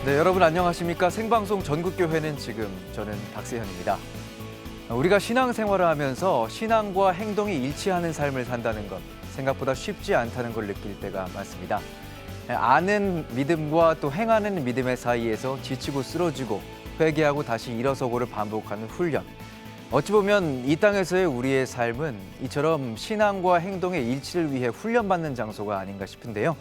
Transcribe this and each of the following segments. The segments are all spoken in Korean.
네, 여러분 안녕하십니까? 생방송 전국교회는 지금 저는 박세현입니다. 우리가 신앙생활을 하면서 신앙과 행동이 일치하는 삶을 산다는 것 생각보다 쉽지 않다는 걸 느낄 때가 많습니다. 아는 믿음과 또 행하는 믿음의 사이에서 지치고 쓰러지고 회개하고 다시 일어서고를 반복하는 훈련. 어찌 보면 이 땅에서의 우리의 삶은 이처럼 신앙과 행동의 일치를 위해 훈련받는 장소가 아닌가 싶은데요.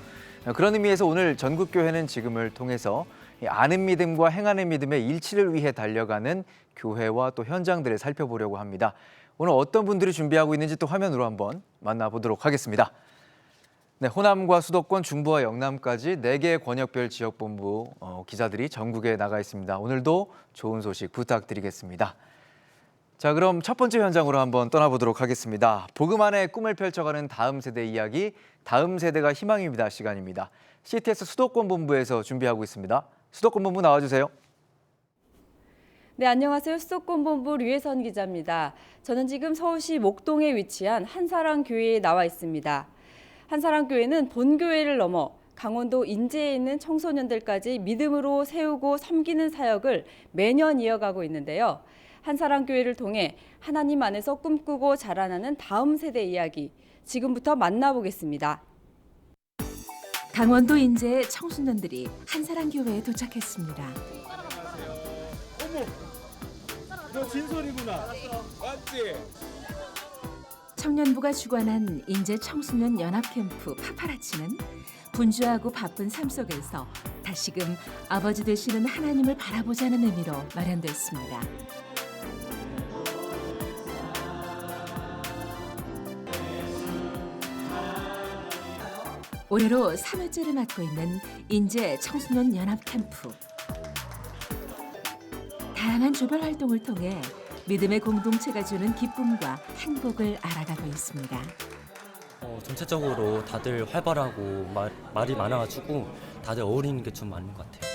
그런 의미에서 오늘 전국교회는 지금을 통해서 아는 믿음과 행하는 믿음의 일치를 위해 달려가는 교회와 또 현장들을 살펴보려고 합니다. 오늘 어떤 분들이 준비하고 있는지 또 화면으로 한번 만나보도록 하겠습니다. 네, 호남과 수도권, 중부와 영남까지 4개의 권역별 지역본부 기자들이 전국에 나가 있습니다. 오늘도 좋은 소식 부탁드리겠습니다. 자, 그럼 첫 번째 현장으로 한번 떠나보도록 하겠습니다. 복음 안에 꿈을 펼쳐가는 다음 세대 이야기, 다음 세대가 희망입니다 시간입니다. CTS 수도권 본부에서 준비하고 있습니다. 수도권 본부 나와주세요. 네, 안녕하세요. 수도권 본부 류혜선 기자입니다. 저는 지금 서울시 목동에 위치한 한사랑교회에 나와 있습니다. 한사랑교회는 본교회를 넘어 강원도 인제에 있는 청소년들까지 믿음으로 세우고 섬기는 사역을 매년 이어가고 있는데요. 한사랑교회를 통해 하나님 안에서 꿈꾸고 자라나는 다음 세대 이야기, 지금부터 만나보겠습니다. 강원도 인제의 청소년들이 한사랑교회에 도착했습니다. 어머, 너 진솔이구나. 맞지? 청년부가 주관한 인제 청소년 연합캠프 파파라치는 분주하고 바쁜 삶 속에서 다시금 아버지 되시는 하나님을 바라보자는 의미로 마련됐습니다. 올해로 3회째를 맡고 있는 인제 청소년 연합 캠프. 다양한 조별 활동을 통해 믿음의 공동체가 주는 기쁨과 행복을 알아가고 있습니다. 전체적으로 다들 활발하고 말이 많아가지고 다들 어울리는 게 좀 많은 것 같아요.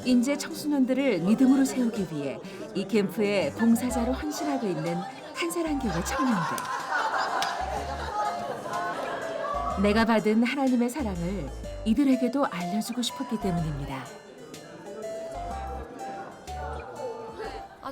인제 청소년들을 믿음으로 세우기 위해 이 캠프에 봉사자로 헌신하고 있는 한사랑교회 청년들. 내가 받은 하나님의 사랑을 이들에게도 알려주고 싶었기 때문입니다.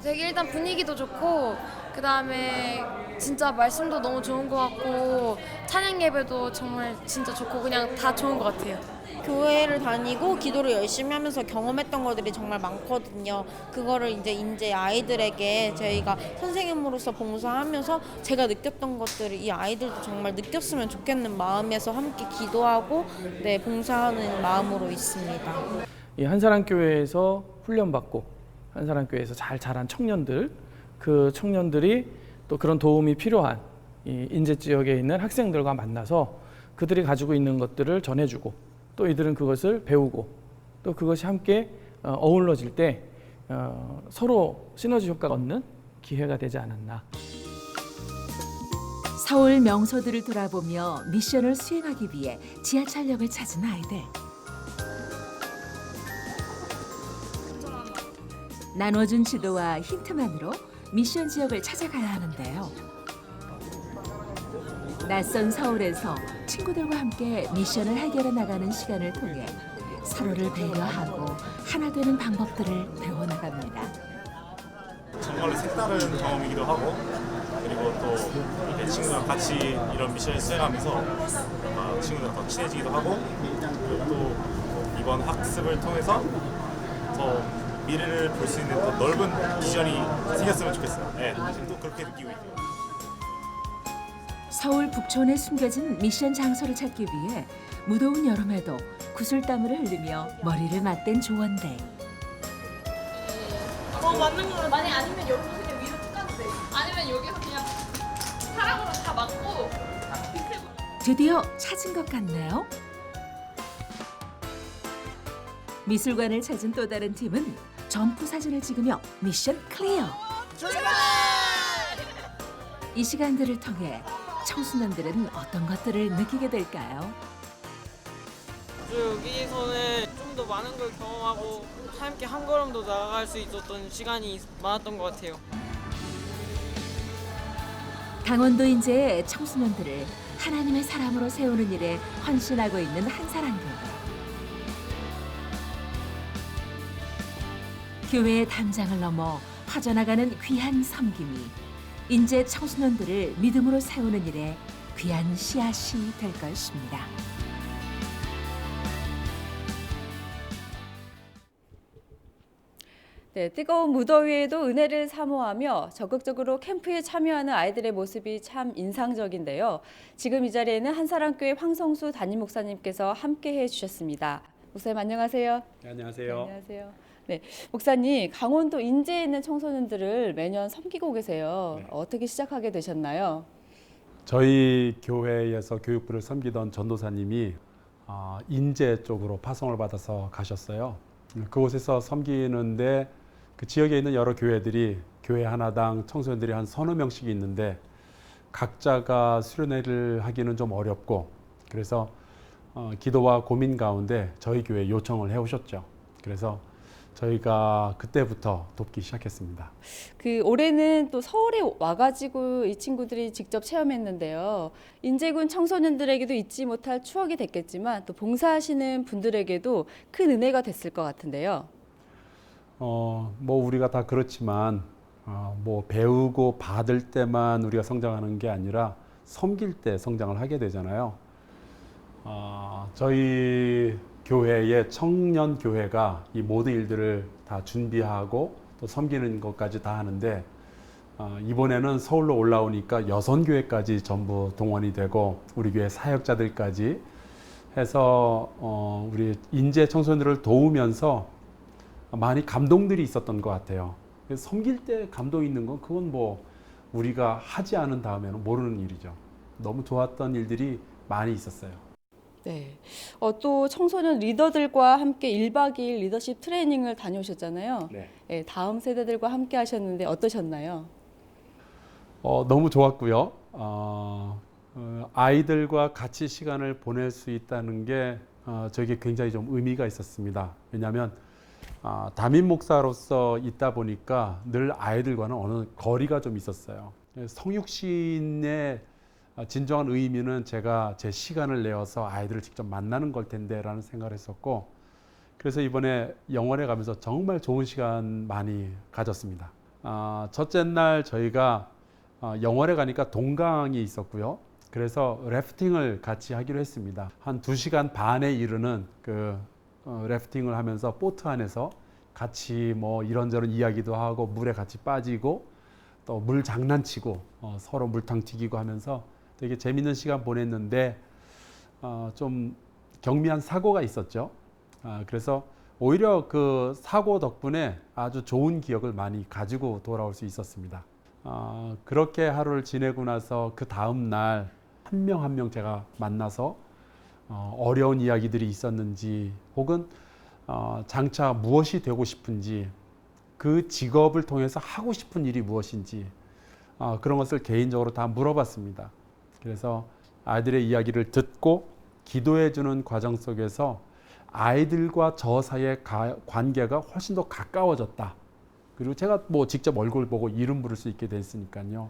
되게 일단 분위기도 좋고 그다음에 진짜 말씀도 너무 좋은 것 같고 찬양 예배도 정말 진짜 좋고 그냥 다 좋은 것 같아요. 교회를 다니고 기도를 열심히 하면서 경험했던 것들이 정말 많거든요. 그거를 이제 아이들에게 저희가 선생님으로서 봉사하면서 제가 느꼈던 것들을 이 아이들도 정말 느꼈으면 좋겠는 마음에서 함께 기도하고 봉사하는 마음으로 있습니다. 이 한사랑교회에서 훈련받고 한사랑교회에서 잘 자란 청년들, 그 청년들이 또 그런 도움이 필요한 이 인제 지역에 있는 학생들과 만나서 그들이 가지고 있는 것들을 전해주고 또 이들은 그것을 배우고 또 그것이 함께 어우러질 때 서로 시너지 효과가 얻는 기회가 되지 않았나. 서울 명소들을 돌아보며 미션을 수행하기 위해 지하철역을 찾은 아이들. 나눠준 지도와 힌트만으로 미션 지역을 찾아가야 하는데요. 낯선 서울에서 친구들과 함께 미션을 해결해 나가는 시간을 통해 서로를 배려하고 하나 되는 방법들을 배워나갑니다. 정말로 색다른 경험이기도 하고 그리고 또 이렇게 친구랑 같이 이런 미션을 수행하면서 친구들과 더 친해지기도 하고 그리고 또 이번 학습을 통해서 더 미래를 볼 수 있는 더 넓은 비전이 생겼으면 좋겠어요. 네, 지금도 그렇게 느끼고 있고요. 서울 북촌에 숨겨진 미션 장소를 찾기 위해 무더운 여름에도 구슬땀을 흘리며 머리를 맞댄 조원대. 맞는 거로 아니 아니면 여기서 그냥 위로 쭉 가도 돼. 아니면 여기서 그냥 사랑으로 다 맞고. 드디어 찾은 것 같네요. 미술관을 찾은 또 다른 팀은 점프 사진을 찍으며 미션 클리어. 이 시간들을 통해 청소년들은 어떤 것들을 느끼게 될까요? 여기서는 좀 더 많은 걸 경험하고 함께 한 걸음 더 나아갈 수 있었던 시간이 많았던 것 같아요. 강원도 인제의 청소년들을 하나님의 사람으로 세우는 일에 헌신하고 있는 한사랑교회. 교회의 담장을 넘어 퍼져나가는 귀한 섬김이 인재 청소년들을 믿음으로 세우는 일에 귀한 씨앗이 될 것입니다. 네, 뜨거운 무더위에도 은혜를 사모하며 적극적으로 캠프에 참여하는 아이들의 모습이 참 인상적인데요. 지금 이 자리에는 한사랑교회 황성수 담임 목사님께서 함께해 주셨습니다. 목사님 안녕하세요. 네, 안녕하세요. 네, 안녕하세요. 네, 목사님 강원도 인제에 있는 청소년들을 매년 섬기고 계세요. 네. 어떻게 시작하게 되셨나요? 저희 교회에서 교육부를 섬기던 전도사님이 인제 쪽으로 파송을 받아서 가셨어요. 그곳에서 섬기는데 그 지역에 있는 여러 교회들이 교회 하나당 청소년들이 한 서너 명씩 있는데 각자가 수련회를 하기는 좀 어렵고 그래서 기도와 고민 가운데 저희 교회에 요청을 해오셨죠. 그래서 저희가 그때부터 돕기 시작했습니다. 그 올해는 또 서울에 와가지고 이 친구들이 직접 체험했는데요. 인제군 청소년들에게도 잊지 못할 추억이 됐겠지만 또 봉사하시는 분들에게도 큰 은혜가 됐을 것 같은데요. 뭐 우리가 다 그렇지만 뭐 배우고 받을 때만 우리가 성장하는 게 아니라 섬길 때 성장을 하게 되잖아요. 저희 교회의 청년 교회가 이 모든 일들을 다 준비하고 또 섬기는 것까지 다 하는데 이번에는 서울로 올라오니까 여선교회까지 전부 동원이 되고 우리 교회 사역자들까지 해서 우리 인재 청소년들을 도우면서 많이 감동들이 있었던 것 같아요. 섬길 때 감동 있는 건 그건 뭐 우리가 하지 않은 다음에는 모르는 일이죠. 너무 좋았던 일들이 많이 있었어요. 네. 또 청소년 리더들과 함께 1박 2일 리더십 트레이닝을 다녀오셨잖아요. 네. 네, 다음 세대들과 함께 하셨는데 어떠셨나요? 너무 좋았고요. 아이들과 같이 시간을 보낼 수 있다는 게 저에게 굉장히 좀 의미가 있었습니다. 왜냐하면 담임 목사로서 있다 보니까 늘 아이들과는 어느 거리가 좀 있었어요. 성육신의 진정한 의미는 제가 제 시간을 내어서 아이들을 직접 만나는 걸 텐데 라는 생각을 했었고 그래서 이번에 영월에 가면서 정말 좋은 시간 많이 가졌습니다. 첫째 날 저희가 영월에 가니까 동강이 있었고요. 그래서 래프팅을 같이 하기로 했습니다. 한 2시간 반에 이르는 그 래프팅을 하면서 보트 안에서 같이 뭐 이런저런 이야기도 하고 물에 같이 빠지고 또 물 장난치고 서로 물탕 튀기고 하면서 되게 재밌는 시간 보냈는데 좀 경미한 사고가 있었죠. 그래서 오히려 그 사고 덕분에 아주 좋은 기억을 많이 가지고 돌아올 수 있었습니다. 그렇게 하루를 지내고 나서 그 다음 날 한 명 한 명 제가 만나서 어려운 이야기들이 있었는지 혹은 장차 무엇이 되고 싶은지 그 직업을 통해서 하고 싶은 일이 무엇인지 그런 것을 개인적으로 다 물어봤습니다. 그래서 아이들의 이야기를 듣고 기도해주는 과정 속에서 아이들과 저 사이의 관계가 훨씬 더 가까워졌다. 그리고 제가 뭐 직접 얼굴 보고 이름 부를 수 있게 됐으니까요.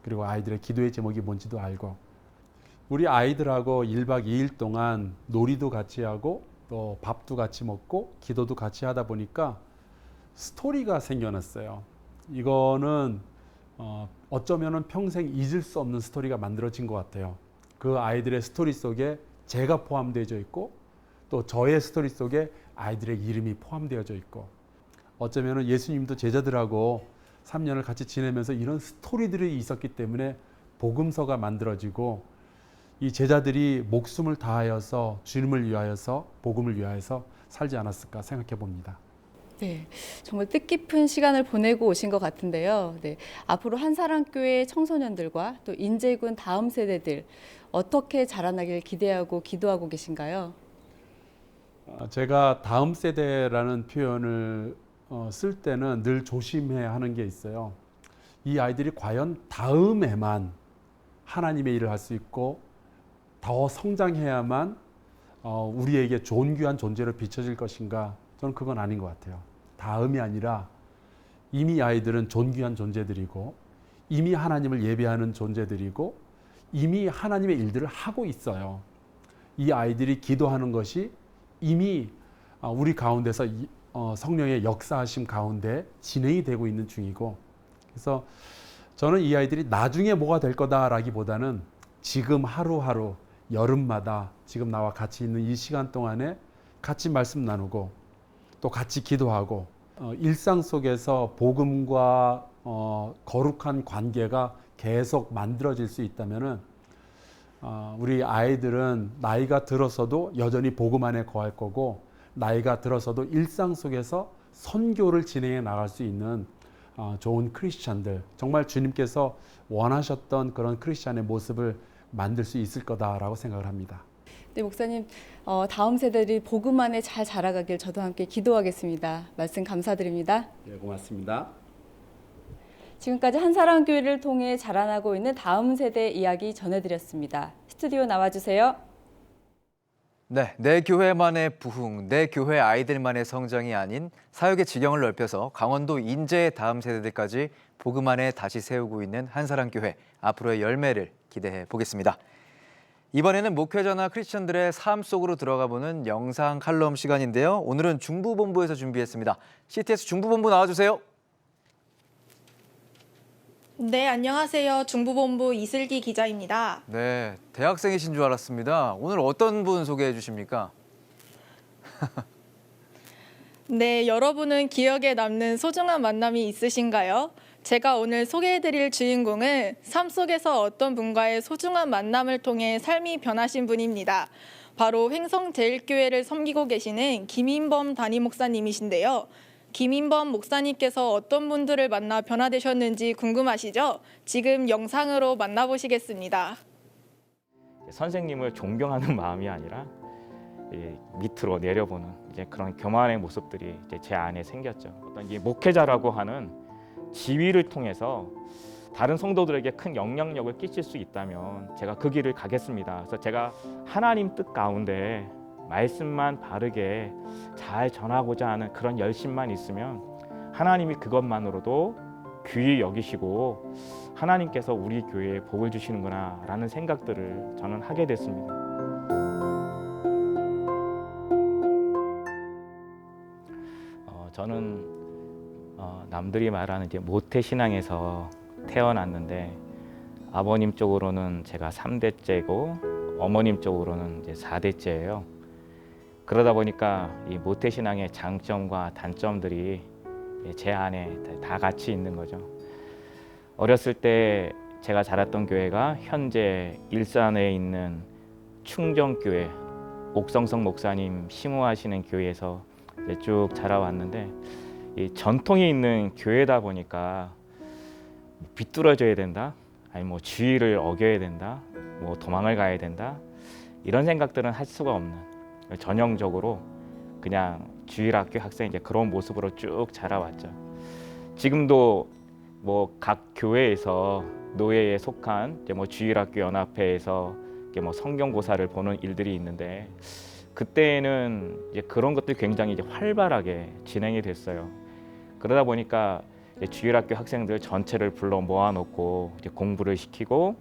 그리고 아이들의 기도의 제목이 뭔지도 알고 우리 아이들하고 1박 2일 동안 놀이도 같이 하고 또 밥도 같이 먹고 기도도 같이 하다 보니까 스토리가 생겨났어요. 이거는 어쩌면은 평생 잊을 수 없는 스토리가 만들어진 것 같아요. 그 아이들의 스토리 속에 제가 포함되어 있고 또 저의 스토리 속에 아이들의 이름이 포함되어져 있고 어쩌면은 예수님도 제자들하고 3년을 같이 지내면서 이런 스토리들이 있었기 때문에 복음서가 만들어지고 이 제자들이 목숨을 다하여서 주님을 위하여서 복음을 위하여서 살지 않았을까 생각해 봅니다. 네, 정말 뜻깊은 시간을 보내고 오신 것 같은데요. 네, 앞으로 한사랑교회 청소년들과 또 인제군 다음 세대들 어떻게 자라나길 기대하고 기도하고 계신가요? 제가 다음 세대라는 표현을 쓸 때는 늘 조심해야 하는 게 있어요. 이 아이들이 과연 다음에만 하나님의 일을 할 수 있고 더 성장해야만 우리에게 존귀한 존재로 비춰질 것인가? 저는 그건 아닌 것 같아요. 다음이 아니라 이미 아이들은 존귀한 존재들이고 이미 하나님을 예배하는 존재들이고 이미 하나님의 일들을 하고 있어요. 이 아이들이 기도하는 것이 이미 우리 가운데서 성령의 역사하심 가운데 진행이 되고 있는 중이고, 그래서 저는 이 아이들이 나중에 뭐가 될 거다라기보다는 지금 하루하루 여름마다 지금 나와 같이 있는 이 시간 동안에 같이 말씀 나누고 또 같이 기도하고 일상 속에서 복음과 거룩한 관계가 계속 만들어질 수 있다면은 우리 아이들은 나이가 들어서도 여전히 복음 안에 거할 거고, 나이가 들어서도 일상 속에서 선교를 진행해 나갈 수 있는 좋은 크리스찬들, 정말 주님께서 원하셨던 그런 크리스찬의 모습을 만들 수 있을 거다라고 생각을 합니다. 네, 목사님, 다음 세대들이 복음 안에 잘 자라가길 저도 함께 기도하겠습니다. 말씀 감사드립니다. 네, 고맙습니다. 지금까지 한사랑교회를 통해 자라나고 있는 다음 세대 이야기 전해드렸습니다. 스튜디오 나와주세요. 네, 내 교회만의 부흥, 내 교회 아이들만의 성장이 아닌 사역의 지경을 넓혀서 강원도 인제의 다음 세대들까지 복음 안에 다시 세우고 있는 한사랑교회, 앞으로의 열매를 기대해 보겠습니다. 이번에는 목회자나 크리스천들의 삶 속으로 들어가 보는 영상 칼럼 시간인데요. 오늘은 중부본부에서 준비했습니다. CTS 중부본부 나와주세요. 네, 안녕하세요. 중부본부 이슬기 기자입니다. 네, 대학생이신 줄 알았습니다. 오늘 어떤 분 소개해 주십니까? 네, 여러분은 기억에 남는 소중한 만남이 있으신가요? 제가 오늘 소개해드릴 주인공은 삶 속에서 어떤 분과의 소중한 만남을 통해 삶이 변하신 분입니다. 바로 횡성제일교회를 섬기고 계시는 김인범 담임 목사님이신데요. 김인범 목사님께서 어떤 분들을 만나 변화되셨는지 궁금하시죠? 지금 영상으로 만나보시겠습니다. 선생님을 존경하는 마음이 아니라 밑으로 내려보는 이제 그런 교만의 모습들이 이제 제 안에 생겼죠. 어떤 이 목회자라고 하는 지위를 통해서 다른 성도들에게 큰 영향력을 끼칠 수 있다면 제가 그 길을 가겠습니다. 그래서 제가 하나님 뜻 가운데 말씀만 바르게 잘 전하고자 하는 그런 열심만 있으면 하나님이 그것만으로도 귀히 여기시고 하나님께서 우리 교회에 복을 주시는구나 라는 생각들을 저는 하게 됐습니다. 저는 남들이 말하는 이제 모태신앙에서 태어났는데 아버님 쪽으로는 제가 3대째고 어머님 쪽으로는 이제 4대째예요. 그러다 보니까 이 모태신앙의 장점과 단점들이 제 안에 다 같이 있는 거죠. 어렸을 때 제가 자랐던 교회가 현재 일산에 있는 충정교회 옥성성 목사님 심호하시는 교회에서 쭉 자라왔는데 이 전통이 있는 교회다 보니까 비뚤어져야 된다, 아니 뭐 주의를 어겨야 된다, 뭐 도망을 가야 된다 이런 생각들은 할 수가 없는 전형적으로 그냥 주일학교 학생 이제 그런 모습으로 쭉 자라왔죠. 지금도 뭐 각 교회에서 노예에 속한 이제 뭐 주일학교 연합회에서 이게 뭐 성경고사를 보는 일들이 있는데 그때는 이제 그런 것들이 굉장히 이제 활발하게 진행이 됐어요. 그러다 보니까 이제 주일학교 학생들 전체를 불러 모아놓고 이제 공부를 시키고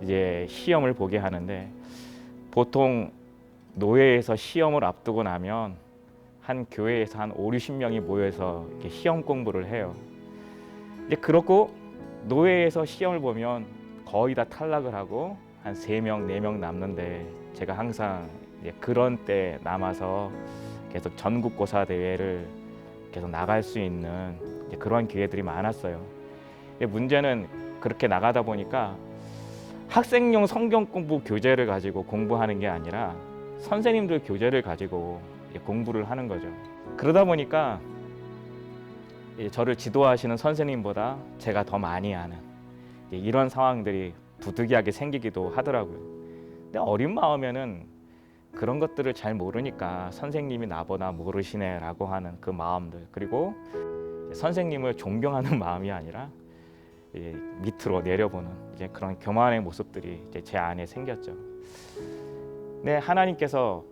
이제 시험을 보게 하는데 보통 노예에서 시험을 앞두고 나면 한 교회에서 한 5, 60명이 모여서 이렇게 시험 공부를 해요. 이제 그렇고 노예에서 시험을 보면 거의 다 탈락을 하고 한 3명, 4명 남는데 제가 항상 이제 그런 때 남아서 계속 전국고사 대회를 계속 나갈 수 있는 그런 기회들이 많았어요. 문제는 그렇게 나가다 보니까 학생용 성경 공부 교재를 가지고 공부하는 게 아니라 선생님들 교재를 가지고 공부를 하는 거죠. 그러다 보니까 저를 지도하시는 선생님보다 제가 더 많이 아는 이런 상황들이 부득이하게 생기기도 하더라고요. 근데 어린 마음에는 그런 것들을 잘 모르니까 선생님이 나보다 모르시네라고 하는 그 마음들, 그리고 선생님을 존경하는 마음이 아니라 밑으로 내려보는 이제 그런 교만의 모습들이 이제 제 안에 생겼죠. 네, 하나님께서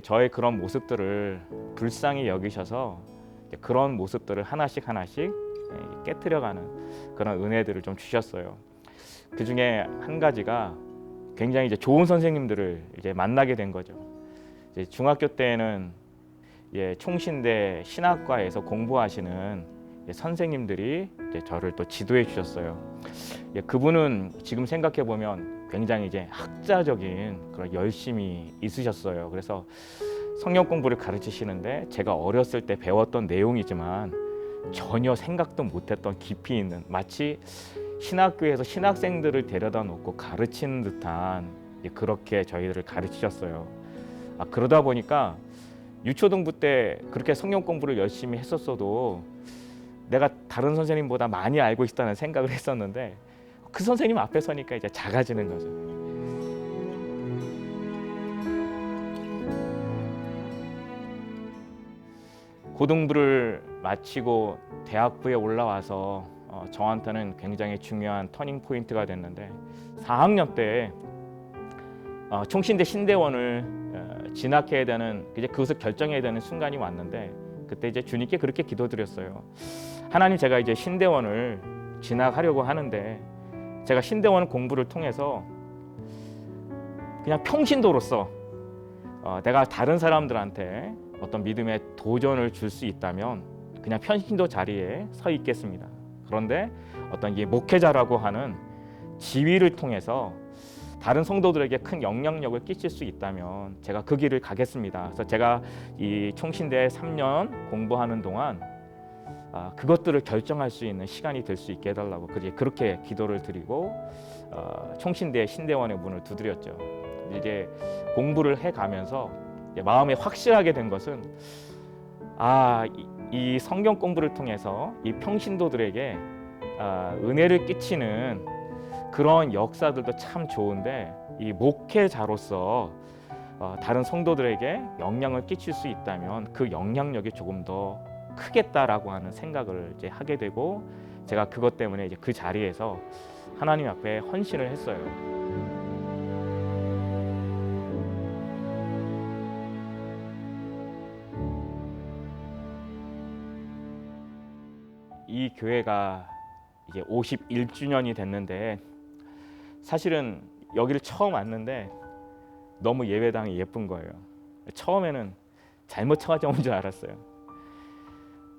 저의 그런 모습들을 불쌍히 여기셔서 그런 모습들을 하나씩 깨트려가는 그런 은혜들을 좀 주셨어요. 그 중에 한 가지가 굉장히 이제 좋은 선생님들을 이제 만나게 된 거죠. 이제 중학교 때는 총신대 신학과에서 공부하시는 선생님들이 이제 저를 또 지도해 주셨어요. 그분은 지금 생각해 보면 굉장히 이제 학자적인 그런 열심이 있으셨어요. 그래서 성경 공부를 가르치시는데 제가 어렸을 때 배웠던 내용이지만 전혀 생각도 못했던 깊이 있는, 마치 신학교에서 신학생들을 데려다 놓고 가르치는 듯한 그렇게 저희들을 가르치셨어요. 그러다 보니까 유초등부 때 그렇게 성경 공부를 열심히 했었어도 내가 다른 선생님보다 많이 알고 있다는 생각을 했었는데 그 선생님 앞에 서니까 이제 작아지는 거죠. 고등부를 마치고 대학부에 올라와서 저한테는 굉장히 중요한 터닝 포인트가 됐는데 4학년 때 총신대 신대원을 진학해야 되는, 이제 그것을 결정해야 되는 순간이 왔는데 그때 이제 주님께 그렇게 기도드렸어요. 하나님, 제가 이제 신대원을 진학하려고 하는데 제가 신대원 공부를 통해서 그냥 평신도로서 내가 다른 사람들한테 어떤 믿음의 도전을 줄 수 있다면 그냥 평신도 자리에 서 있겠습니다. 그런데 어떤 이 목회자라고 하는 지위를 통해서 다른 성도들에게 큰 영향력을 끼칠 수 있다면 제가 그 길을 가겠습니다. 그래서 제가 이 총신대 3년 공부하는 동안 그것들을 결정할 수 있는 시간이 될 수 있게 해달라고 그렇게 기도를 드리고 총신대 신대원의 문을 두드렸죠. 이제 공부를 해가면서 마음에 확실하게 된 것은 이 성경 공부를 통해서 이 평신도들에게 은혜를 끼치는 그런 역사들도 참 좋은데 이 목회자로서 다른 성도들에게 영향을 끼칠 수 있다면 그 영향력이 조금 더 크겠다라고 하는 생각을 이제 하게 되고 제가 그것 때문에 이제 그 자리에서 하나님 앞에 헌신을 했어요. 이 교회가 이제 51주년이 됐는데 사실은 여기를 처음 왔는데 너무 예배당이 예쁜 거예요. 처음에는 잘못 찾아온 줄 알았어요.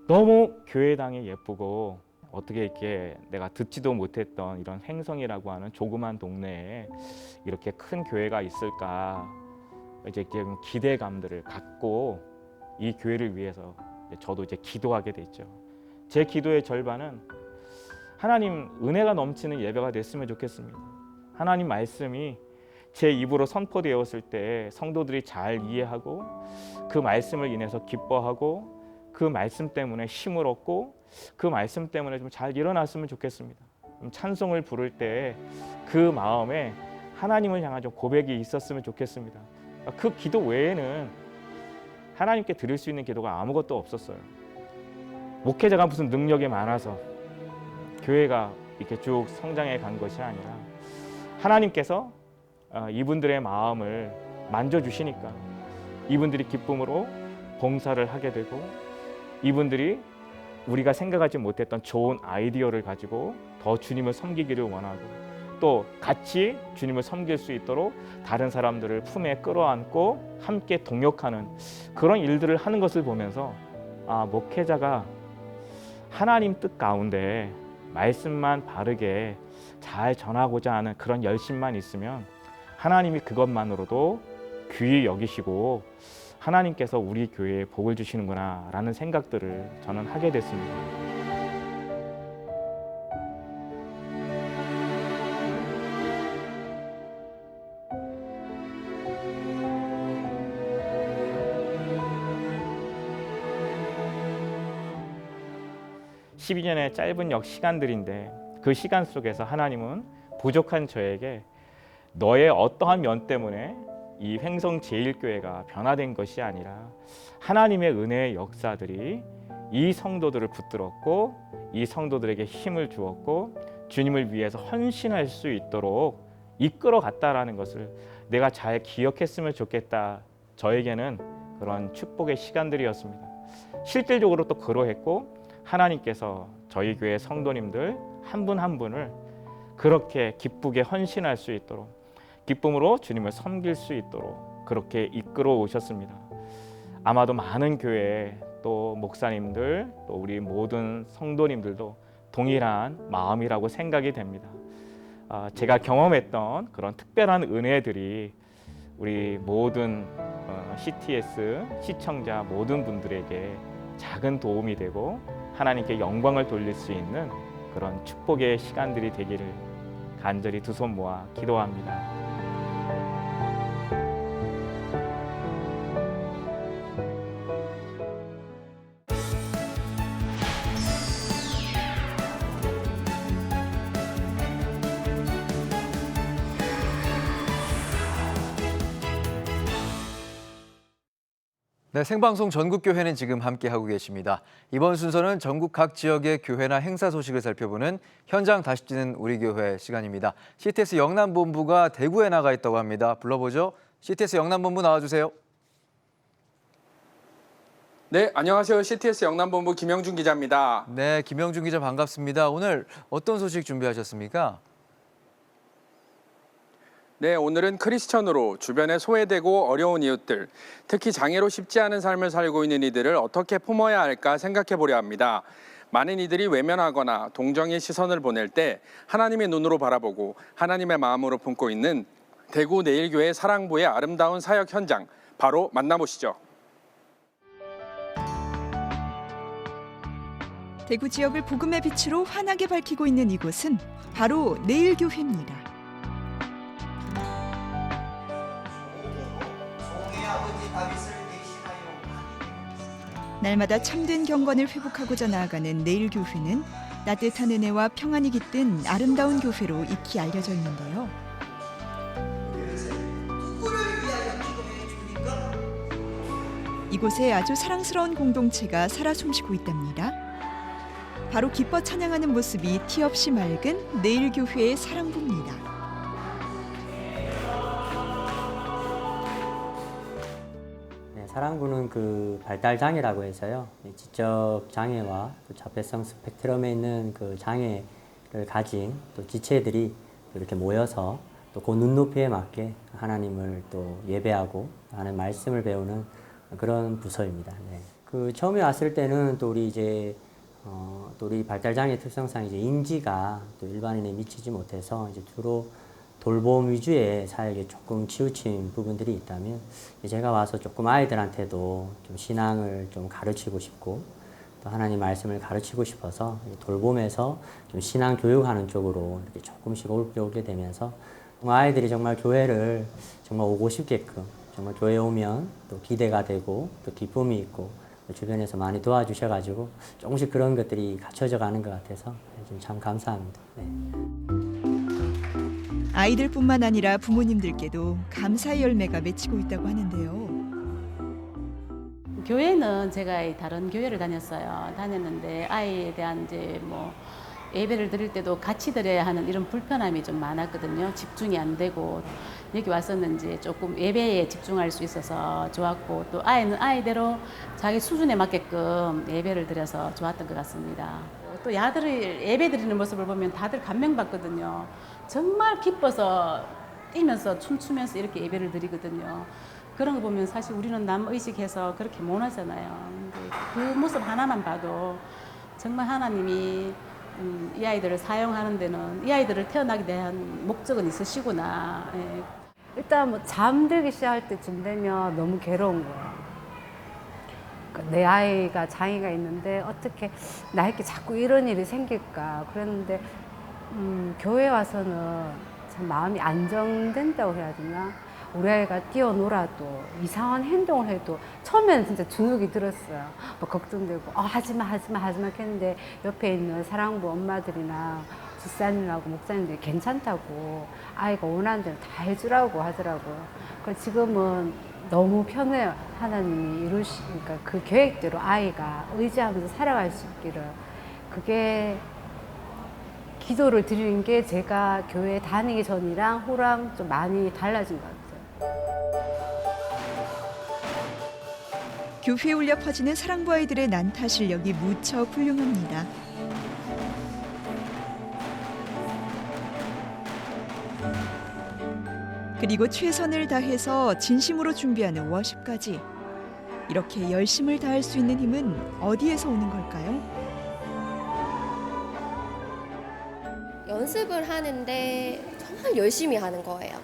너무 교회당이 예쁘고 어떻게 이렇게 내가 듣지도 못했던 이런 횡성이라고 하는 조그만 동네에 이렇게 큰 교회가 있을까, 이제 기대감들을 갖고 이 교회를 위해서 저도 이제 기도하게 됐죠. 제 기도의 절반은 하나님 은혜가 넘치는 예배가 됐으면 좋겠습니다. 하나님 말씀이 제 입으로 선포되었을 때 성도들이 잘 이해하고 그 말씀을 인해서 기뻐하고 그 말씀 때문에 힘을 얻고 그 말씀 때문에 좀 잘 일어났으면 좋겠습니다. 찬송을 부를 때 그 마음에 하나님을 향한 좀 고백이 있었으면 좋겠습니다. 그 기도 외에는 하나님께 드릴 수 있는 기도가 아무것도 없었어요. 목회자가 무슨 능력이 많아서 교회가 이렇게 쭉 성장해 간 것이 아니라 하나님께서 이분들의 마음을 만져주시니까 이분들이 기쁨으로 봉사를 하게 되고 이분들이 우리가 생각하지 못했던 좋은 아이디어를 가지고 더 주님을 섬기기를 원하고 또 같이 주님을 섬길 수 있도록 다른 사람들을 품에 끌어안고 함께 동역하는 그런 일들을 하는 것을 보면서 목회자가 하나님 뜻 가운데 말씀만 바르게 잘 전하고자 하는 그런 열심만 있으면 하나님이 그것만으로도 귀히 여기시고 하나님께서 우리 교회에 복을 주시는구나 라는 생각들을 저는 하게 됐습니다. (12년의) 짧은 시간들인데 그 시간 속에서 하나님은 부족한 저에게 너의 어떠한 면 때문에 이 횡성 제1교회가 변화된 것이 아니라 하나님의 은혜의 역사들이 이 성도들을 붙들었고 이 성도들에게 힘을 주었고 주님을 위해서 헌신할 수 있도록 이끌어 갔다라는 것을 내가 잘 기억했으면 좋겠다. 저에게는 그런 축복의 시간들이었습니다. 실질적으로 또 그러했고 하나님께서 저희 교회 성도님들 한 분 한 분을 그렇게 기쁘게 헌신할 수 있도록 기쁨으로 주님을 섬길 수 있도록 그렇게 이끌어 오셨습니다. 아마도 많은 교회 또 목사님들 또 우리 모든 성도님들도 동일한 마음이라고 생각이 됩니다. 제가 경험했던 그런 특별한 은혜들이 우리 모든 CTS 시청자 모든 분들에게 작은 도움이 되고 하나님께 영광을 돌릴 수 있는 그런 축복의 시간들이 되기를 간절히 두 손 모아 기도합니다. 네, 생방송 전국교회는 지금 함께하고 계십니다. 이번 순서는 전국 각 지역의 교회나 행사 소식을 살펴보는 현장 다시 뛰는 우리 교회 시간입니다. CTS 영남본부가 대구에 나가 있다고 합니다. 불러보죠. CTS 영남본부 나와주세요. 네, 안녕하세요. CTS 영남본부 김영준 기자입니다. 네, 김영준 기자 반갑습니다. 오늘 어떤 소식 준비하셨습니까? 네, 오늘은 크리스천으로 주변에 소외되고 어려운 이웃들, 특히 장애로 쉽지 않은 삶을 살고 있는 이들을 어떻게 품어야 할까 생각해 보려 합니다. 많은 이들이 외면하거나 동정의 시선을 보낼 때 하나님의 눈으로 바라보고 하나님의 마음으로 품고 있는 대구 내일교회 사랑부의 아름다운 사역 현장, 바로 만나보시죠. 대구 지역을 복음의 빛으로 환하게 밝히고 있는 이곳은 바로 내일교회입니다. 날마다 참된 경건을 회복하고자 나아가는 내일교회는 따뜻한 은혜와 평안이 깃든 아름다운 교회로 익히 알려져 있는데요. 이곳에 아주 사랑스러운 공동체가 살아 숨쉬고 있답니다. 바로 기뻐 찬양하는 모습이 티 없이 맑은 내일교회의 사랑부입니다. 사랑부는 그 발달 장애라고 해서요, 지적 장애와 또 자폐성 스펙트럼에 있는 그 장애를 가진 또 지체들이 이렇게 모여서 또 그 눈높이에 맞게 하나님을 또 예배하고 하는 말씀을 배우는 그런 부서입니다. 네. 그 처음에 왔을 때는 또 우리 이제 또 우리 발달 장애 특성상 이제 인지가 또 일반인에 미치지 못해서 이제 주로 돌봄 위주의 사역에 조금 치우친 부분들이 있다면 제가 와서 조금 아이들한테도 좀 신앙을 좀 가르치고 싶고 또 하나님 말씀을 가르치고 싶어서 돌봄에서 좀 신앙 교육하는 쪽으로 이렇게 조금씩 오게 되면서 아이들이 정말 교회를 정말 오고 싶게끔 정말 교회에 오면 또 기대가 되고 또 기쁨이 있고 주변에서 많이 도와주셔가지고 조금씩 그런 것들이 갖춰져 가는 것 같아서 좀 참 감사합니다. 네. 아이들뿐만 아니라 부모님들께도 감사의 열매가 맺히고 있다고 하는데요. 교회는 제가 다른 교회를 다녔는데 아이에 대한 이제 뭐 예배를 드릴 때도 같이 드려야 하는 이런 불편함이 좀 많았거든요. 집중이 안 되고 여기 왔었는지 조금 예배에 집중할 수 있어서 좋았고 또 아이는 아이대로 자기 수준에 맞게끔 예배를 드려서 좋았던 것 같습니다. 또 야들을 예배 드리는 모습을 보면 다들 감명받거든요. 정말 기뻐서 뛰면서 춤추면서 이렇게 예배를 드리거든요. 그런 거 보면 사실 우리는 남 의식해서 그렇게 못 하잖아요. 근데 그 모습 하나만 봐도 정말 하나님이 이 아이들을 사용하는 데는 이 아이들을 태어나게 대한 목적은 있으시구나. 예. 일단 뭐 잠들기 시작할 때쯤 되면 너무 괴로운 거예요. 내 아이가 장애가 있는데 어떻게 나에게 자꾸 이런 일이 생길까 그랬는데 교회 와서는 참 마음이 안정된다고 해야 되나? 우리 아이가 뛰어놀아도 이상한 행동을 해도 처음에는 진짜 주눅이 들었어요. 뭐 걱정되고 하지마 했는데 옆에 있는 사랑부 엄마들이나 집사님하고 목사님들이 괜찮다고 아이가 원하는 대로 다 해주라고 하더라고요. 그래서 지금은 너무 편해요. 하나님이 이루시니까 그 계획대로 아이가 의지하면서 살아갈 수 있기를. 그게 기도를 드리는 게 제가 교회 다니기 전이랑 후랑 좀 많이 달라진 것 같아요. 교회에 울려 퍼지는 사랑부 아이들의 난타 실력이 무척 훌륭합니다. 그리고 최선을 다해서 진심으로 준비하는 워십까지. 이렇게 열심을 다할 수 있는 힘은 어디에서 오는 걸까요? 연습을 하는데 정말 열심히 하는 거예요.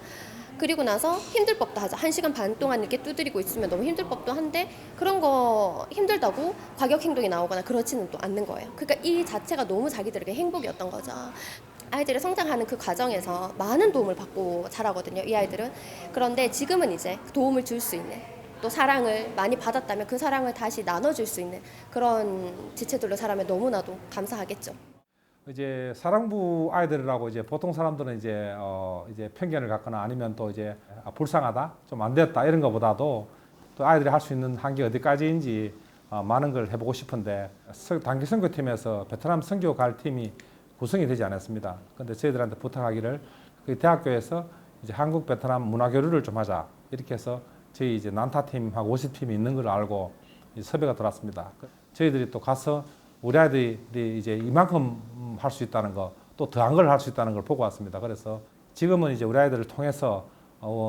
그리고 나서 힘들 법도 하죠. 1시간 반 동안 이렇게 두드리고 있으면 너무 힘들 법도 한데 그런 거 힘들다고 과격 행동이 나오거나 그렇지는 또 않는 거예요. 그러니까 이 자체가 너무 자기들에게 행복이었던 거죠. 아이들이 성장하는 그 과정에서 많은 도움을 받고 자라거든요, 이 아이들은. 그런데 지금은 이제 도움을 줄 수 있는, 또 사랑을 많이 받았다면 그 사랑을 다시 나눠줄 수 있는 그런 지체들로 자라면 너무나도 감사하겠죠. 이제 사랑부 아이들이라고 이제 보통 사람들은 이제 편견을 갖거나 아니면 또 이제 불쌍하다, 좀 안 됐다 이런 것보다도 또 아이들이 할 수 있는 한계 어디까지인지 많은 걸 해보고 싶은데 단기 선교팀에서 베트남 선교 갈 팀이 구성이 되지 않았습니다. 그런데 저희들한테 부탁하기를 그 대학교에서 이제 한국 베트남 문화 교류를 좀 하자 이렇게 해서 저희 이제 난타팀하고 워십팀이 있는 걸 알고 섭외가 들어왔습니다. 저희들이 또 가서 우리 아이들이 이제 이만큼 할 수 있다는 거, 또 더한 걸 할 수 있다는 걸 보고 왔습니다. 그래서 지금은 이제 우리 아이들을 통해서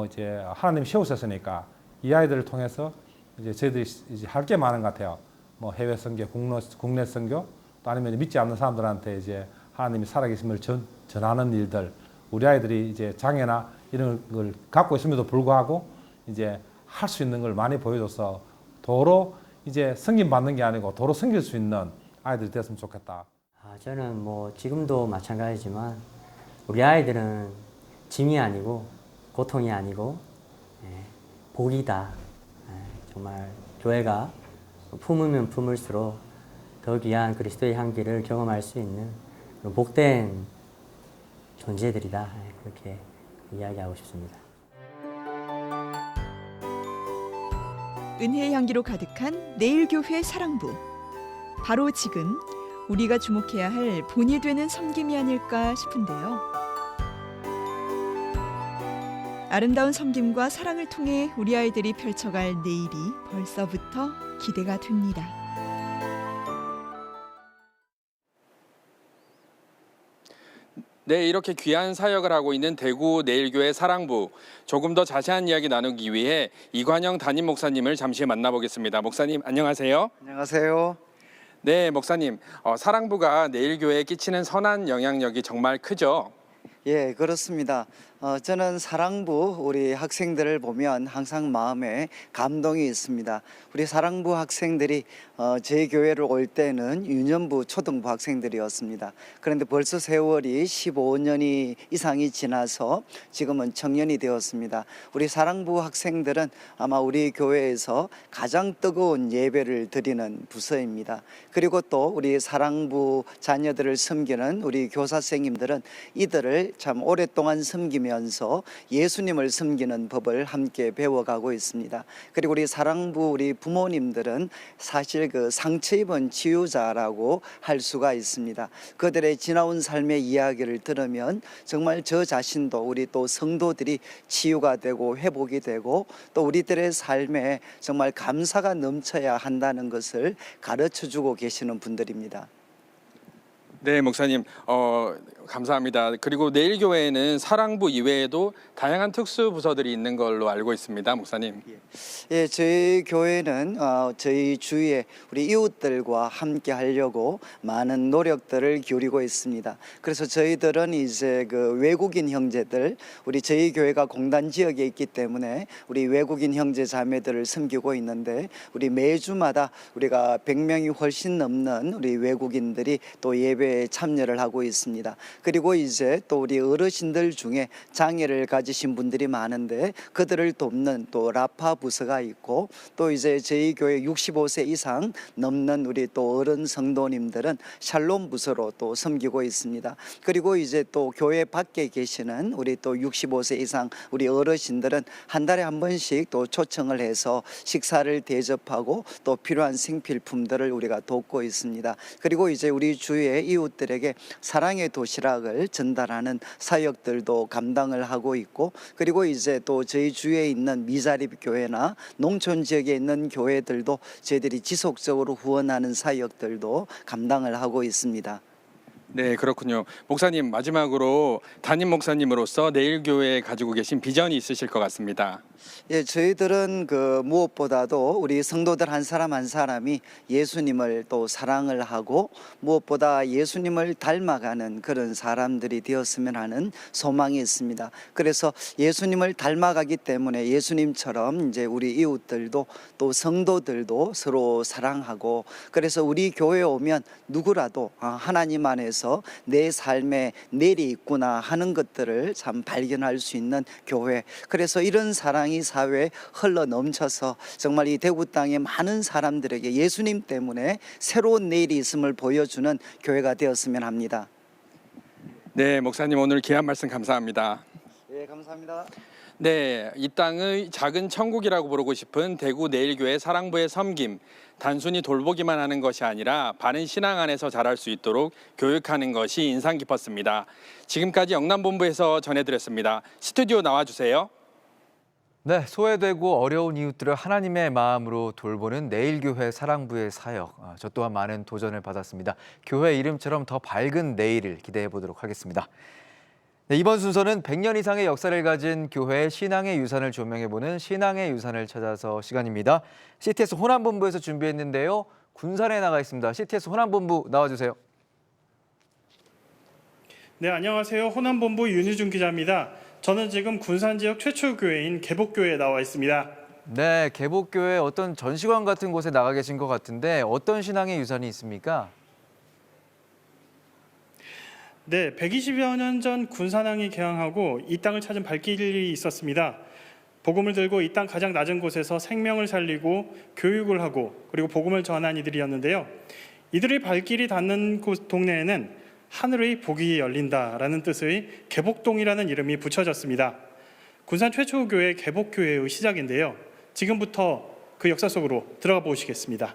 이제 하나님 세우셨으니까 이 아이들을 통해서 이제 저희들이 이제 할 게 많은 것 같아요. 뭐 해외 선교, 국내 선교, 또 아니면 믿지 않는 사람들한테 이제 하나님이 살아계심을 전하는 일들, 우리 아이들이 이제 장애나 이런 걸 갖고 있음에도 불구하고 이제 할 수 있는 걸 많이 보여줘서 도로 이제 승진 받는 게 아니고 도로 섬길 수 있는 아이들이 됐으면 좋겠다. 저는 뭐 지금도 마찬가지지만 우리 아이들은 짐이 아니고 고통이 아니고 복이다. 정말 교회가 품으면 품을수록 더 귀한 그리스도의 향기를 경험할 수 있는 복된 존재들이다. 그렇게 이야기하고 싶습니다. 은혜의 향기로 가득한 내일교회 사랑부. 바로 지금 우리가 주목해야 할 본이 되는 섬김이 아닐까 싶은데요. 아름다운 섬김과 사랑을 통해 우리 아이들이 펼쳐갈 내일이 벌써부터 기대가 됩니다. 네, 이렇게 귀한 사역을 하고 있는 대구 내일교회 사랑부, 조금 더 자세한 이야기 나누기 위해 이관영 담임 목사님을 잠시 만나보겠습니다. 목사님 안녕하세요. 안녕하세요. 네, 목사님, 사랑부가 내일교회에 끼치는 선한 영향력이 정말 크죠? 예, 그렇습니다. 저는 사랑부 우리 학생들을 보면 항상 마음에 감동이 있습니다. 우리 사랑부 학생들이 제 교회를 올 때는 유년부 초등부 학생들이었습니다. 그런데 벌써 세월이 15년이 이상이 지나서 지금은 청년이 되었습니다. 우리 사랑부 학생들은 아마 우리 교회에서 가장 뜨거운 예배를 드리는 부서입니다. 그리고 또 우리 사랑부 자녀들을 섬기는 우리 교사 선생님들은 이들을 참 오랫동안 섬기면서 예수님을 섬기는 법을 함께 배워가고 있습니다. 그리고 우리 사랑부 우리 부모님들은 사실 그 상처 입은 치유자라고 할 수가 있습니다. 그들의 지나온 삶의 이야기를 들으면 정말 저 자신도 우리 또 성도들이 치유가 되고 회복이 되고 또 우리들의 삶에 정말 감사가 넘쳐야 한다는 것을 가르쳐주고 계시는 분들입니다. 네, 목사님 감사합니다. 그리고 내일교회에는 사랑부 이외에도 다양한 특수 부서들이 있는 걸로 알고 있습니다, 목사님. 예, 저희 교회는 저희 주위에 우리 이웃들과 함께 하려고 많은 노력들을 기울이고 있습니다. 그래서 저희들은 이제 그 외국인 형제들, 우리 저희 교회가 공단 지역에 있기 때문에 우리 외국인 형제 자매들을 섬기고 있는데 우리 매주마다 우리가 100명이 훨씬 넘는 우리 외국인들이 또 예배에 참여를 하고 있습니다. 그리고 이제 또 우리 어르신들 중에 장애를 가지신 분들이 많은데 그들을 돕는 또 라파 부서가 있고 또 이제 저희 교회 65세 이상 넘는 우리 또 어른 성도님들은 샬롬 부서로 또 섬기고 있습니다. 그리고 이제 또 교회 밖에 계시는 우리 또 65세 이상 우리 어르신들은 한 달에 한 번씩 또 초청을 해서 식사를 대접하고 또 필요한 생필품들을 우리가 돕고 있습니다. 그리고 이제 우리 주위에 이웃들에게 사랑의 도시락을 전달하는 사역들도 감당을 하고 있고 그리고 이제 또 저희 주위에 있는 미자립 교회나 농촌 지역에 있는 교회들도 저희들이 지속적으로 후원하는 사역들도 감당을 하고 있습니다. 네, 그렇군요. 목사님, 마지막으로 담임 목사님으로서 내일교회에 가지고 계신 비전이 있으실 것 같습니다. 예, 저희들은 무엇보다도 우리 성도들 한 사람 한 사람이 예수님을 또 사랑을 하고 무엇보다 예수님을 닮아가는 그런 사람들이 되었으면 하는 소망이 있습니다. 그래서 예수님을 닮아가기 때문에 예수님처럼 이제 우리 이웃들도 또 성도들도 서로 사랑하고, 그래서 우리 교회에 오면 누구라도 하나님 안에서 내 삶에 내일이 있구나 하는 것들을 참 발견할 수 있는 교회. 그래서 이런 사랑이 사회에 흘러 넘쳐서 정말 이 대구 땅의 많은 사람들에게 예수님 때문에 새로운 내일이 있음을 보여주는 교회가 되었으면 합니다. 네, 목사님 오늘 귀한 말씀 감사합니다. 네, 감사합니다. 네, 이 땅의 작은 천국이라고 부르고 싶은 대구 내일교회 사랑부의 섬김, 단순히 돌보기만 하는 것이 아니라 바른 신앙 안에서 자랄 수 있도록 교육하는 것이 인상 깊었습니다. 지금까지 영남본부에서 전해드렸습니다. 스튜디오 나와주세요. 네, 소외되고 어려운 이웃들을 하나님의 마음으로 돌보는 내일교회 사랑부의 사역. 저 또한 많은 도전을 받았습니다. 교회 이름처럼 더 밝은 내일을 기대해 보도록 하겠습니다. 네, 이번 순서는 100년 이상의 역사를 가진 교회의 신앙의 유산을 조명해보는 신앙의 유산을 찾아서 시간입니다. CTS 호남본부에서 준비했는데요. 군산에 나가 있습니다. CTS 호남본부 나와주세요. 네, 안녕하세요. 호남본부 윤유준 기자입니다. 저는 지금 군산 지역 최초 교회인 개복교회에 나와 있습니다. 네, 개복교회 어떤 전시관 같은 곳에 나가 계신 것 같은데 어떤 신앙의 유산이 있습니까? 네, 120여 년 전 군산항이 개항하고 이 땅을 찾은 발길이 있었습니다. 복음을 들고 이 땅 가장 낮은 곳에서 생명을 살리고 교육을 하고 그리고 복음을 전한 이들이었는데요. 이들의 발길이 닿는 곳 동네에는 하늘의 복이 열린다라는 뜻의 개복동이라는 이름이 붙여졌습니다. 군산 최초 교회 개복교회의 시작인데요. 지금부터 그 역사 속으로 들어가 보시겠습니다.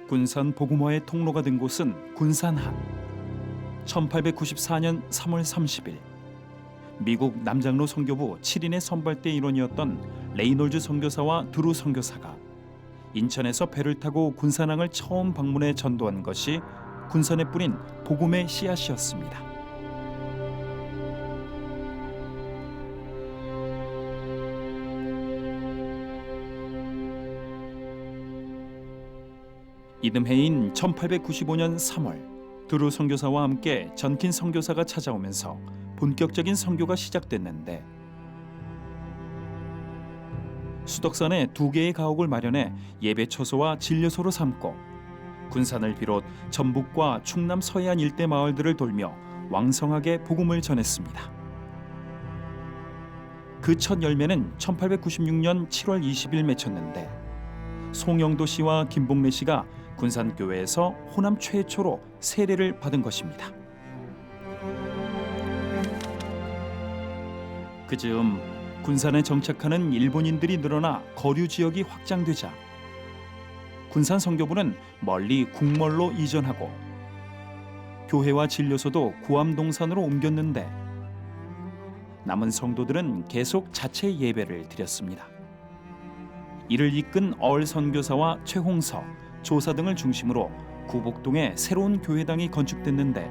군산 복음화의 통로가 된 곳은 군산항. 1894년 3월 30일 미국 남장로 선교부 7인의 선발대 일원이었던 레이놀즈 선교사와 드루 선교사가 인천에서 배를 타고 군산항을 처음 방문해 전도한 것이 군산에 뿌린 복음의 씨앗이었습니다. 이듬해인 1895년 3월 드루 선교사와 함께 전킨 선교사가 찾아오면서 본격적인 선교가 시작됐는데 수덕산에 2개의 가옥을 마련해 예배 처소와 진료소로 삼고 군산을 비롯 전북과 충남 서해안 일대 마을들을 돌며 왕성하게 복음을 전했습니다. 그 첫 열매는 1896년 7월 20일 맺혔는데 송영도 씨와 김복래 씨가 군산교회에서 호남 최초로 세례를 받은 것입니다. 그즈음 군산에 정착하는 일본인들이 늘어나 거류 지역이 확장되자 군산 선교부는 멀리 국멀로 이전하고 교회와 진료소도 구암동산으로 옮겼는데 남은 성도들은 계속 자체 예배를 드렸습니다. 이를 이끈 얼 선교사와 최홍서, 조사 등을 중심으로 구복동에 새로운 교회당이 건축됐는데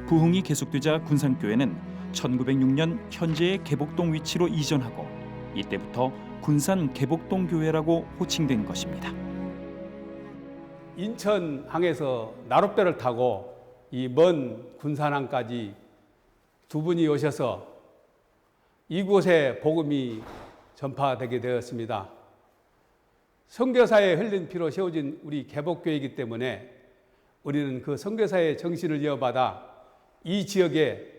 부흥이 계속되자 군산교회는 1906년 현재의 개복동 위치로 이전하고 이때부터 군산 개복동교회라고 호칭된 것입니다. 인천항에서 나룻배를 타고 이 먼 군산항까지 두 분이 오셔서 이곳에 복음이 전파되게 되었습니다. 선교사의 흘린 피로 세워진 우리 개복교회이기 때문에 우리는 그 선교사의 정신을 이어받아 이 지역에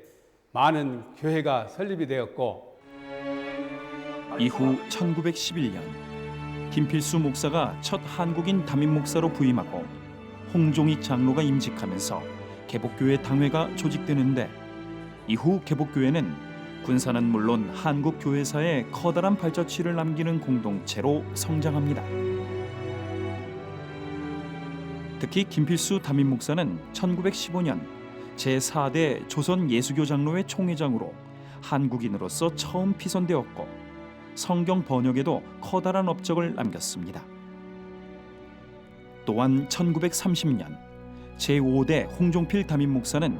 많은 교회가 설립이 되었고 이후 1911년 김필수 목사가 첫 한국인 담임 목사로 부임하고 홍종익 장로가 임직하면서 개복교회 당회가 조직되는데 이후 개복교회는 군산은 물론 한국 교회사에 커다란 발자취를 남기는 공동체로 성장합니다. 특히 김필수 담임 목사는 1915년 제4대 조선 예수교 장로회 총회장으로 한국인으로서 처음 피선되었고 성경 번역에도 커다란 업적을 남겼습니다. 또한 1930년 제5대 홍종필 담임 목사는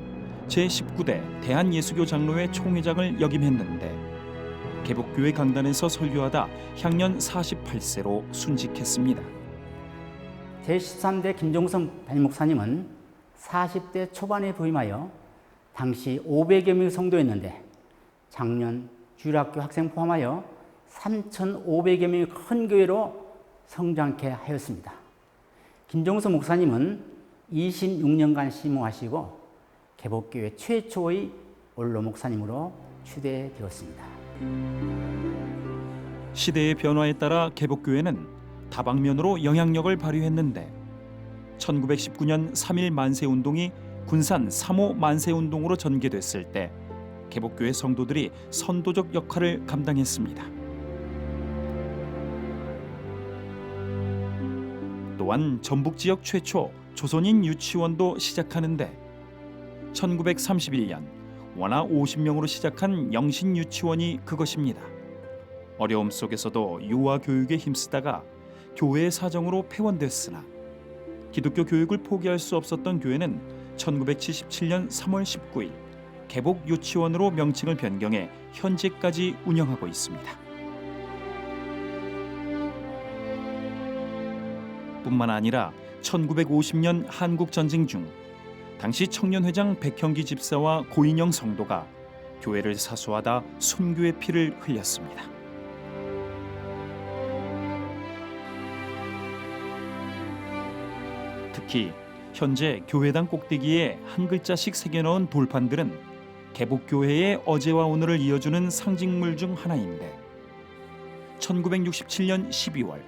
제19대 대한예수교 장로회 총회장을 역임했는데 개복교회 강단에서 설교하다 향년 48세로 순직했습니다. 제13대 김종성 담임 목사님은 40대 초반에 부임하여 당시 500여 명의 성도였는데 작년 주일학교 학생 포함하여 3,500여 명의 큰 교회로 성장케 하였습니다. 김종성 목사님은 26년간 심호하시고 개복교회 최초의 원로 목사님으로 추대되었습니다. 시대의 변화에 따라 개복교회는 다방면으로 영향력을 발휘했는데 1919년 3.1 만세운동이 군산 3.5 만세운동으로 전개됐을 때 개복교회 성도들이 선도적 역할을 감당했습니다. 또한 전북 지역 최초 조선인 유치원도 시작하는데 1931년 원화 50명으로 시작한 영신 유치원이 그것입니다. 어려움 속에서도 유아 교육에 힘쓰다가 교회의 사정으로 폐원됐으나 기독교 교육을 포기할 수 없었던 교회는 1977년 3월 19일 개복 유치원으로 명칭을 변경해 현재까지 운영하고 있습니다. 뿐만 아니라 1950년 한국전쟁 중 당시 청년회장 백형기 집사와 고인영 성도가 교회를 사수하다 순교의 피를 흘렸습니다. 특히 현재 교회당 꼭대기에 한 글자씩 새겨넣은 돌판들은 개복교회의 어제와 오늘을 이어주는 상징물 중 하나인데 1967년 12월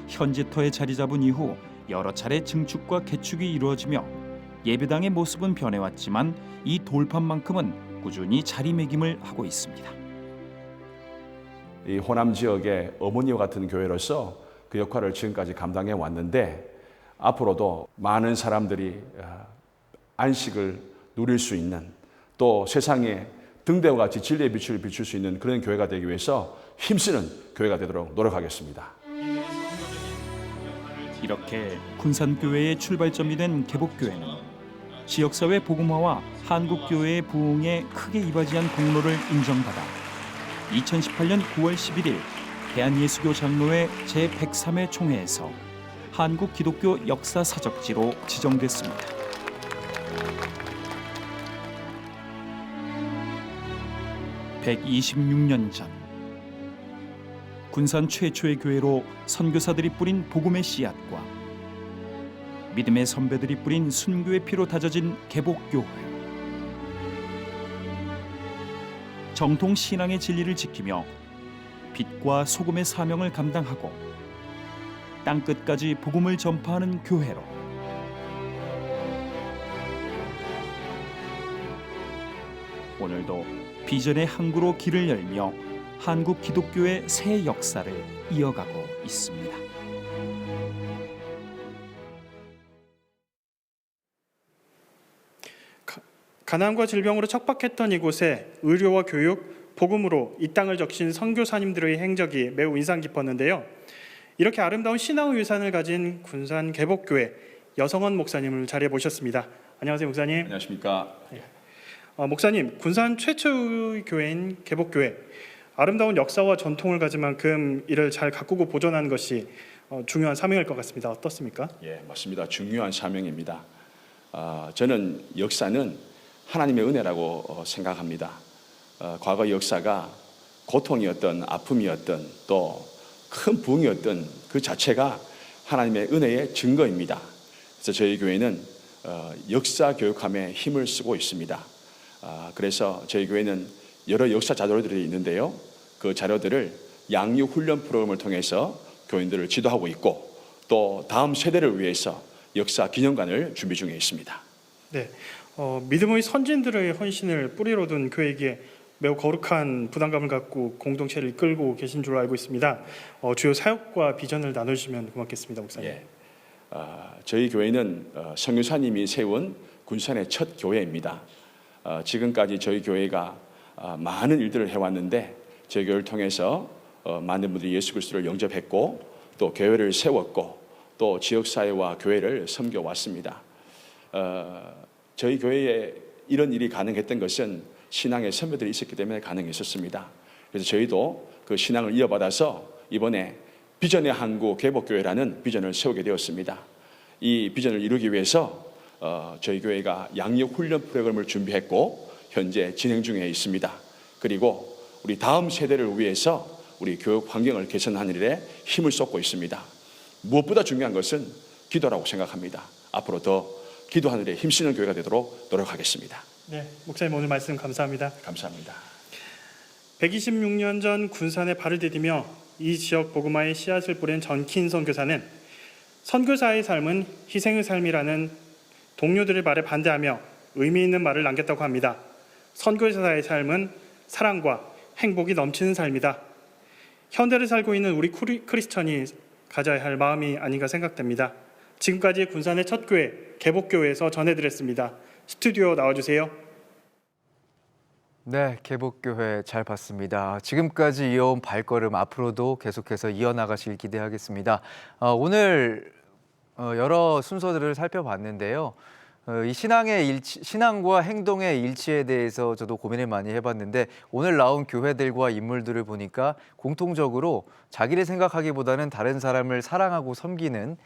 현지터에 자리 잡은 이후 여러 차례 증축과 개축이 이루어지며 예배당의 모습은 변해왔지만 이 돌판만큼은 꾸준히 자리매김을 하고 있습니다. 이 호남 지역의 어머니와 같은 교회로서 그 역할을 지금까지 감당해 왔는데 앞으로도 많은 사람들이 안식을 누릴 수 있는 또 세상에 등대와 같이 진리의 빛을 비출 수 있는 그런 교회가 되기 위해서 힘쓰는 교회가 되도록 노력하겠습니다. 이렇게 군산교회의 출발점이 된 개복교회는 지역사회 복음화와 한국교회의 부흥에 크게 이바지한 공로를 인정받아 2018년 9월 11일 대한예수교 장로회 제103회 총회에서 한국 기독교 역사 사적지로 지정됐습니다. (126년) 전 군산 최초의 교회로 선교사들이 뿌린 복음의 씨앗과 믿음의 선배들이 뿌린 순교의 피로 다져진 개복교회. 정통 신앙의 진리를 지키며 빛과 소금의 사명을 감당하고 땅끝까지 복음을 전파하는 교회로 오늘도 비전의 항구로 길을 열며 한국 기독교의 새 역사를 이어가고 있습니다. 가난과 질병으로 척박했던 이곳에 의료와 교육, 복음으로 이 땅을 적신 선교사님들의 행적이 매우 인상 깊었는데요. 이렇게 아름다운 신앙의 유산을 가진 군산 개복교회 여성원 목사님을 자리에 모셨습니다. 안녕하세요, 목사님. 안녕하십니까. 목사님, 군산 최초의 교회인 개복교회, 아름다운 역사와 전통을 가진 만큼 이를 잘 가꾸고 보존하는 것이 중요한 사명일 것 같습니다. 어떻습니까? 예, 맞습니다. 중요한 사명입니다. 저는 역사는 하나님의 은혜라고 생각합니다. 과거 역사가 고통이었던 아픔이었던 또 큰 부흥이었던 그 자체가 하나님의 은혜의 증거입니다. 그래서 저희 교회는 역사 교육함에 힘을 쓰고 있습니다. 그래서 저희 교회는 여러 역사 자료들이 있는데요. 그 자료들을 양육 훈련 프로그램을 통해서 교인들을 지도하고 있고 또 다음 세대를 위해서 역사 기념관을 준비 중에 있습니다. 네, 믿음의 선진들의 헌신을 뿌리로 둔 교회이기에 매우 거룩한 부담감을 갖고 공동체를 이끌고 계신 줄로 알고 있습니다. 주요 사역과 비전을 나눠주시면 고맙겠습니다, 목사님. 예, 저희 교회는 선교사님이 세운 군산의 첫 교회입니다. 지금까지 저희 교회가 많은 일들을 해왔는데 저희 교회를 통해서 많은 분들이 예수 그리스도를 영접했고 또 교회를 세웠고 또 지역사회와 교회를 섬겨왔습니다. 저희 교회에 이런 일이 가능했던 것은 신앙의 선배들이 있었기 때문에 가능했었습니다. 그래서 저희도 그 신앙을 이어받아서 이번에 비전의 한국 개복교회라는 비전을 세우게 되었습니다. 이 비전을 이루기 위해서 저희 교회가 양육 훈련 프로그램을 준비했고 현재 진행 중에 있습니다. 그리고 우리 다음 세대를 위해서 우리 교육 환경을 개선하는 일에 힘을 쏟고 있습니다. 무엇보다 중요한 것은 기도라고 생각합니다. 앞으로 더 기도하는 일에 힘쓰는 교회가 되도록 노력하겠습니다. 네, 목사님 오늘 말씀 감사합니다. 감사합니다. 126년 전 군산에 발을 디디며 이 지역 복음화의 씨앗을 뿌린 전킨 선교사는 선교사의 삶은 희생의 삶이라는 동료들의 말에 반대하며 의미 있는 말을 남겼다고 합니다. 선교사의 삶은 사랑과 행복이 넘치는 삶이다. 현대를 살고 있는 우리 크리스천이 가져야 할 마음이 아닌가 생각됩니다. 지금까지 군산의 첫 교회 개복교회에서 전해드렸습니다. 스튜디오 나와주세요. 네, 개복교회 잘 봤습니다. 지금까지 이어온 발걸음 앞으로도 계속해서 이어나가실 기대하겠습니다. 오늘 여러 순서들을 살펴봤는데요. 이 신앙과 행동의 일치에 대해서 저도 고민을 많이 해봤는데 오늘 나온 교회들과 인물들을 보니까 공통적으로 자기를 생각하기보다는 다른 사람을 사랑하고 섬기는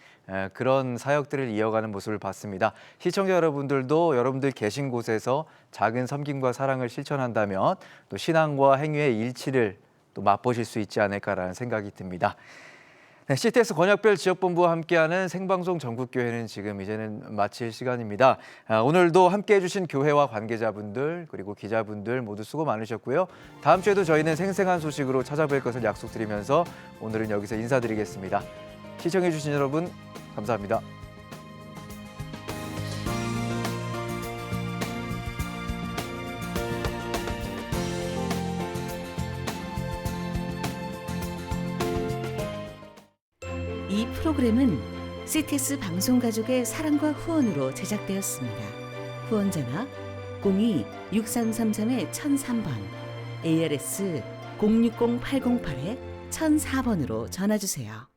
그런 사역들을 이어가는 모습을 봤습니다. 시청자 여러분들도 여러분들 계신 곳에서 작은 섬김과 사랑을 실천한다면 또 신앙과 행위의 일치를 또 맛보실 수 있지 않을까라는 생각이 듭니다. 네, CTS 권역별 지역본부와 함께하는 생방송 전국교회는 지금 이제는 마칠 시간입니다. 오늘도 함께해 주신 교회와 관계자분들 그리고 기자분들 모두 수고 많으셨고요. 다음 주에도 저희는 생생한 소식으로 찾아뵐 것을 약속드리면서 오늘은 여기서 인사드리겠습니다. 시청해 주신 여러분 감사합니다. 이 프로그램은 CTS 방송가족의 사랑과 후원으로 제작되었습니다. 후원 전화 02-6333-1003번, ARS 060-808-1004번으로 전화주세요.